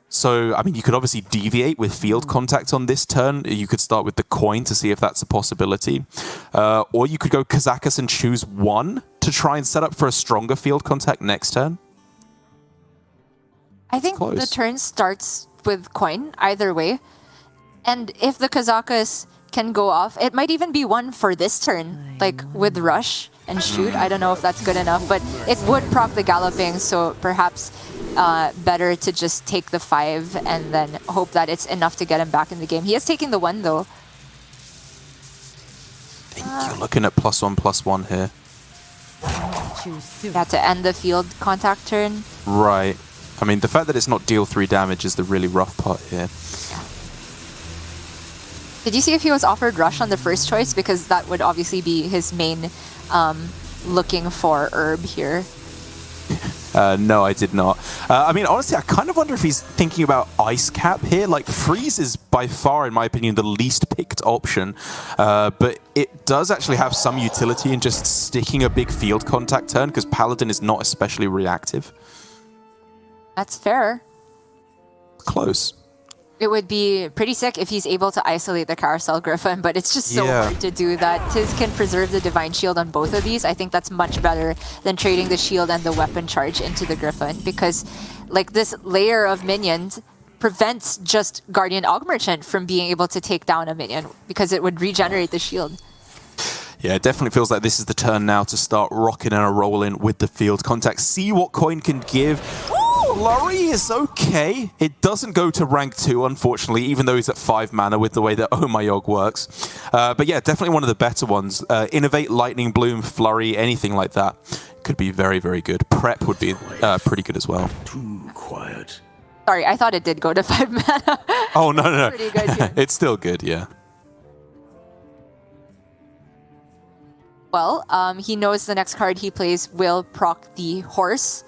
So, I mean, you could obviously deviate with field contact on this turn. You could start with the coin to see if that's a possibility. Or you could go Kazakus and choose 1 to try and set up for a stronger field contact next turn. I think the turn starts with coin, either way. And if the Kazakas can go off, it might even be one for this turn, like with rush and shoot. I don't know if that's good enough, but it would proc the galloping, so perhaps better to just take the 5 and then hope that it's enough to get him back in the game. He is taking the 1 though. I think you're looking at +1/+1 here. Yeah, to end the field contact turn. Right. I mean, the fact that it's not deal 3 damage is the really rough part here. Did you see if he was offered rush on the first choice? Because that would obviously be his main looking for herb here. No, I did not. I mean, honestly, I kind of wonder if he's thinking about Ice Cap here. Like, Freeze is by far, in my opinion, the least picked option. But it does actually have some utility in just sticking a big field contact turn, because Paladin is not especially reactive. That's fair. Close. It would be pretty sick if he's able to isolate the Carousel Griffin, but it's just so hard to do that. TIZS can preserve the Divine Shield on both of these. I think that's much better than trading the shield and the weapon charge into the Griffin, because like this layer of minions prevents just Guardian Aug Merchant from being able to take down a minion, because it would regenerate the shield. Yeah, it definitely feels like this is the turn now to start rocking and a rolling with the field contact. See what coin can give. Flurry is okay. It doesn't go to rank 2, unfortunately, even though he's at 5 mana with the way that Oh My Yogg works. But yeah, definitely one of the better ones. Innovate, Lightning Bloom, Flurry, anything like that could be very, very good. Prep would be pretty good as well. Too quiet. Sorry, I thought it did go to 5 mana. Oh, no. Pretty good here. It's still good, yeah. Well, he knows the next card he plays will proc the horse.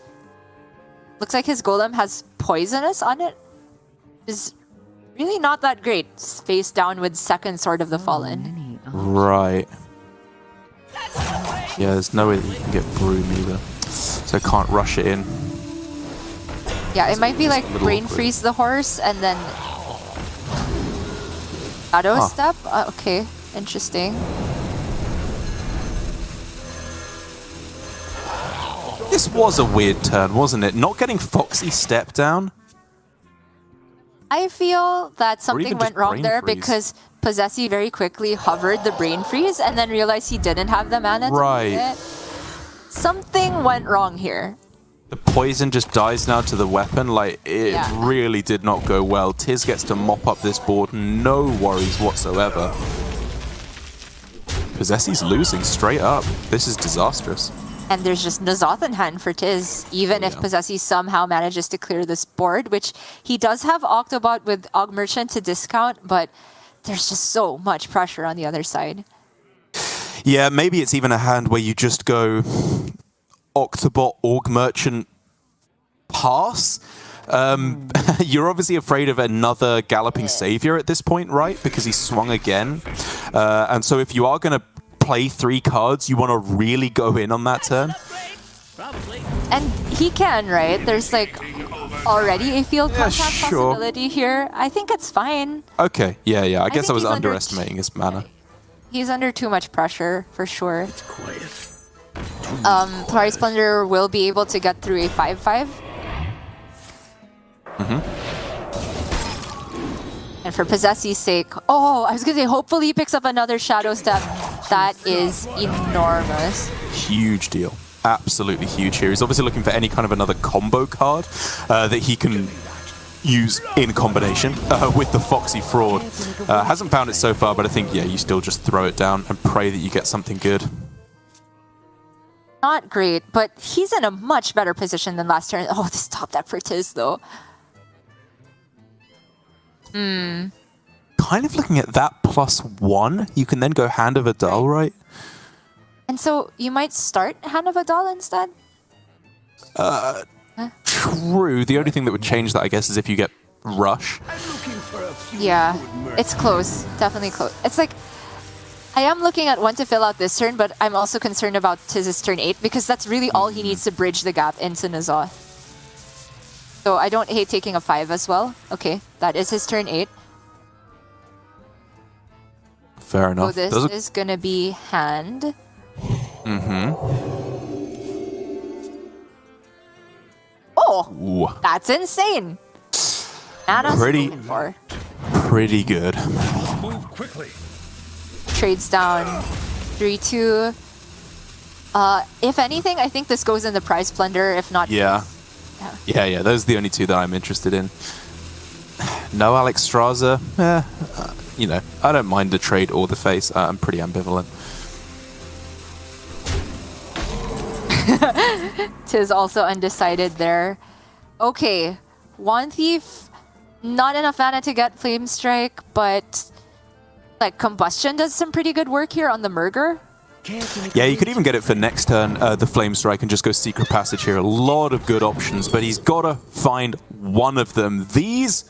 Looks like his golem has poisonous on it. Is really not that great. It's face down with second Sword of the Fallen. Right. Yeah, there's no way that you can get Broom either. So can't rush it in. Yeah, it might be like Brain Freeze the horse and then Shadow Step. Okay, interesting. This was a weird turn, wasn't it? Not getting Foxy step down. I feel that something even went just wrong Brain there Freeze. because Posesi very quickly hovered the Brain Freeze and then realized he didn't have the mana to do it. Something went wrong here. The poison just dies now to the weapon. Like, it really did not go well. TIZS gets to mop up this board. No worries whatsoever. Posesi's losing straight up. This is disastrous. And there's just N'Zoth in hand for TIZS, even if Posesi somehow manages to clear this board, which he does have Octobot with Aug Merchant to discount, but there's just so much pressure on the other side. Yeah, maybe it's even a hand where you just go Octobot, Aug Merchant, pass. You're obviously afraid of another Galloping Savior at this point, right? Because he swung again. And so if you are going to play 3 cards, you want to really go in on that turn. Probably. And he can, right? There's like already a field contact possibility here. I think it's fine. Okay, yeah. I guess I think was he's underestimating his mana. He's under too much pressure, for sure. It's quiet. Tari Splendor will be able to get through a 5/5. And for Posesi's sake, I was going to say, hopefully he picks up another Shadow Step. That is enormous. Huge deal. Absolutely huge here. He's obviously looking for any kind of another combo card that he can use in combination with the Foxy Fraud. Hasn't found it so far, but I think, you still just throw it down and pray that you get something good. Not great, but he's in a much better position than last turn. Oh, this top deck for TIZS, though. Kind of looking at that +1, you can then go Hand of Adal, right? And so you might start Hand of Adal instead? True. The only thing that would change that, I guess, is if you get Rush. Yeah, it's close. Definitely close. It's like, I am looking at one to fill out this turn, but I'm also concerned about TIZS' turn 8, because that's really all he needs to bridge the gap into N'Zoth. So I don't hate taking a 5 as well. Okay, that is his turn 8. Fair enough. So this is going to be hand. Oh, Ooh. that's insane. Nana's Pretty- looking for. pretty good. Move quickly. Trades down 3-2. If anything, I think this goes in the prize plunder, if not... Yeah. Yeah, those are the only two that I'm interested in. No Alex Straza, you know, I don't mind the trade or the face. I'm pretty ambivalent. TIZS also undecided there. Okay, One Thief, not enough mana to get Flame Strike, but like Combustion does some pretty good work here on the Murger. Yeah, you could even get it for next turn, the Flame Strike, and just go Secret Passage here. A lot of good options, but he's got to find one of them. These,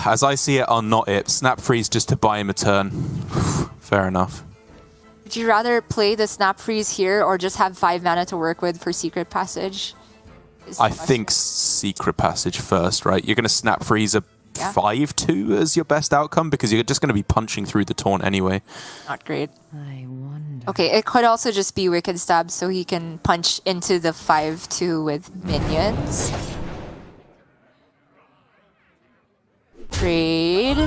as I see it, are not it. Snap Freeze just to buy him a turn. Fair enough. Would you rather play the Snap Freeze here or just have 5 mana to work with for Secret Passage? I think Secret Passage first, right? You're going to Snap Freeze a 5-2 as your best outcome because you're just going to be punching through the taunt anyway. Not great. I wonder. Okay, it could also just be Wicked Stab so he can punch into the 5-2 with minions. Trade.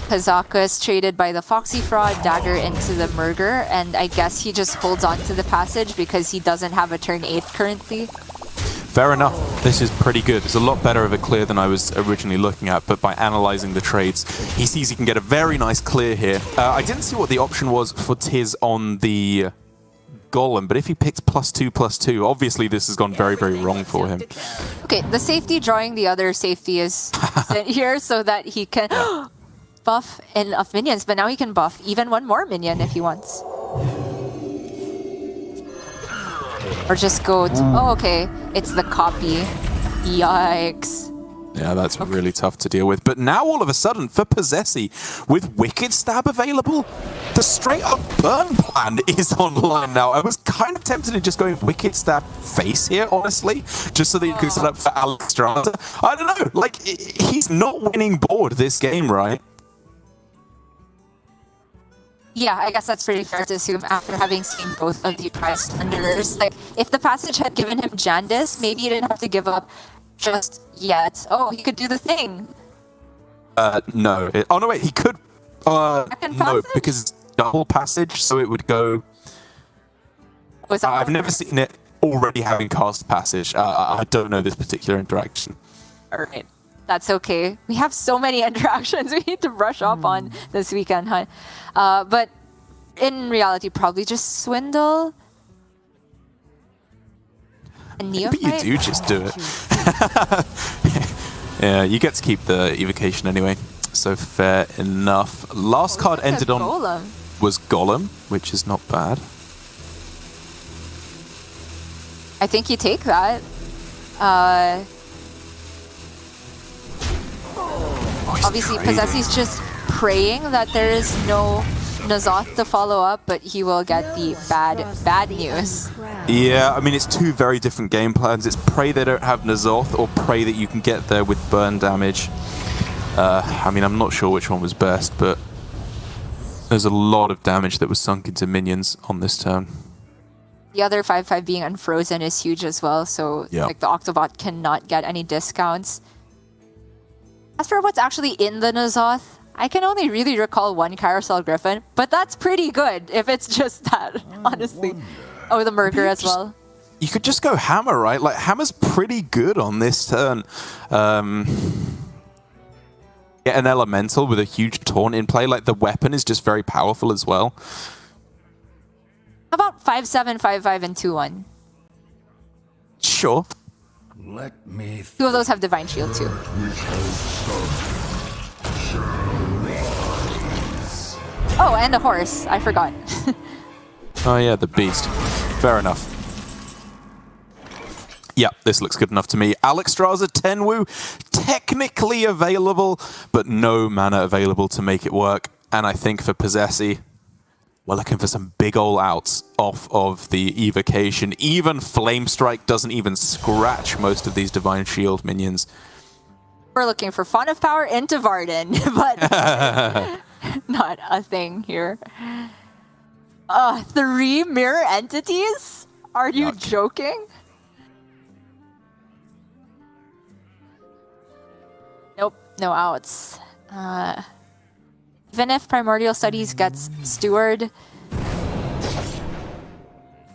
Kazaka is traded by the Foxy Fraud, dagger into the Murger, and I guess he just holds on to the passage because he doesn't have a turn 8 currently. Fair enough. This is pretty good. It's a lot better of a clear than I was originally looking at, but by analyzing the trades, he sees he can get a very nice clear here. I didn't see what the option was for TIZS on the Golem, but if he picked +2/+2, obviously this has gone very, very wrong for him. Okay, the safety drawing the other safety is sent here so that he can buff enough minions, but now he can buff even one more minion if he wants. Or just go to... Oh, okay. It's the copy. Yikes. Yeah, that's really tough to deal with. But now all of a sudden, for Posesi, with Wicked Stab available, the straight-up burn plan is online now. I was kind of tempted to just go Wicked Stab face here, honestly, just so that you could set up for Alex Strata. I don't know. Like, he's not winning board this game, right? Yeah, I guess that's pretty fair to assume after having seen both of the prize plunderers. Like, if the passage had given him Jandis, maybe he didn't have to give up just yet. Oh, he could do the thing. No. Oh, no, wait, he could... no, passage? because it's double passage, so it would go... I've never seen it already having cast passage. I don't know this particular interaction. Alright. That's okay. We have so many interactions we need to brush up on this weekend, huh? But in reality, probably just Swindle. And Neophyte? Maybe you do just do it. Yeah, you get to keep the evocation anyway. So fair enough. Last card ended on... Golem. Was Golem, which is not bad. I think you take that. Obviously, Posesi's just praying that there is no N'Zoth to follow up, but he will get the bad news. Yeah, I mean, it's two very different game plans. It's pray they don't have N'Zoth, or pray that you can get there with burn damage. I mean, I'm not sure which one was best, but there's a lot of damage that was sunk into minions on this turn. The other 5/5 being unfrozen is huge as well, so like the Octobot cannot get any discounts. As for what's actually in the N'Zoth, I can only really recall one Carousel Griffin, but that's pretty good if it's just that, honestly. Oh, the Murger as well. You could just go Hammer, right? Like, Hammer's pretty good on this turn. Get an Elemental with a huge taunt in play. Like, the weapon is just very powerful as well. How about 5/7, 5/5, and 2/1? Sure. Let me... Two of those have Divine Shield too. Oh, and a horse. I forgot. Oh yeah, the beast. Fair enough. Yeah, this looks good enough to me. Alex Straza Tenwu, technically available, but no mana available to make it work. And I think for Posesi, we're looking for some big ol' outs off of the evocation. Even Flame Strike doesn't even scratch most of these Divine Shield minions. We're looking for Font of Power into Varden, but not a thing here. 3 mirror entities? Are you joking? Nope, no outs. Even if Primordial Studies gets Steward,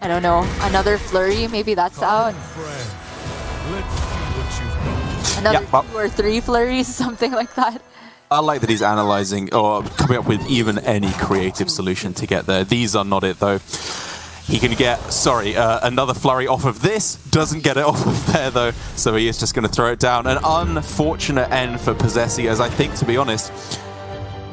I don't know, another Flurry, maybe that's out. Another 2 or 3 Flurries, something like that. I like that he's analyzing or coming up with even any creative solution to get there. These are not it, though. He can get, another flurry off of this. Doesn't get it off of there, though. So he is just going to throw it down. An unfortunate end for Posesi, as I think, to be honest,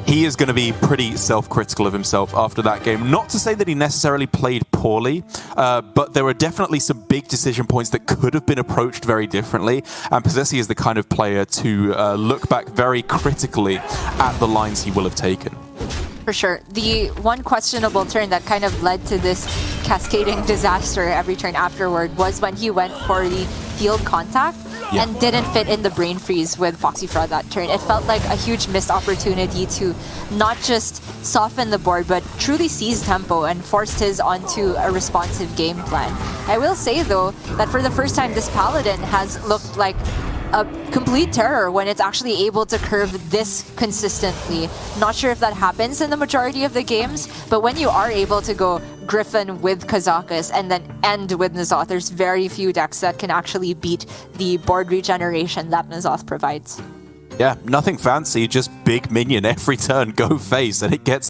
he is going to be pretty self-critical of himself after that game. Not to say that he necessarily played poorly, but there were definitely some big decision points that could have been approached very differently. And Posesi is the kind of player to look back very critically at the lines he will have taken. For sure. The one questionable turn that kind of led to this cascading disaster every turn afterward was when he went for the field contact and didn't fit in the brain freeze with Foxy Fraud that turn. It felt like a huge missed opportunity to not just soften the board, but truly seize tempo and force TIZS onto a responsive game plan. I will say, though, that for the first time, this Paladin has looked like a complete terror when it's actually able to curve this consistently. Not sure if that happens in the majority of the games, but when you are able to go Griffin with Kazakus and then end with N'Zoth, there's very few decks that can actually beat the board regeneration that N'Zoth provides. Yeah, nothing fancy, just big minion every turn, go face, and it gets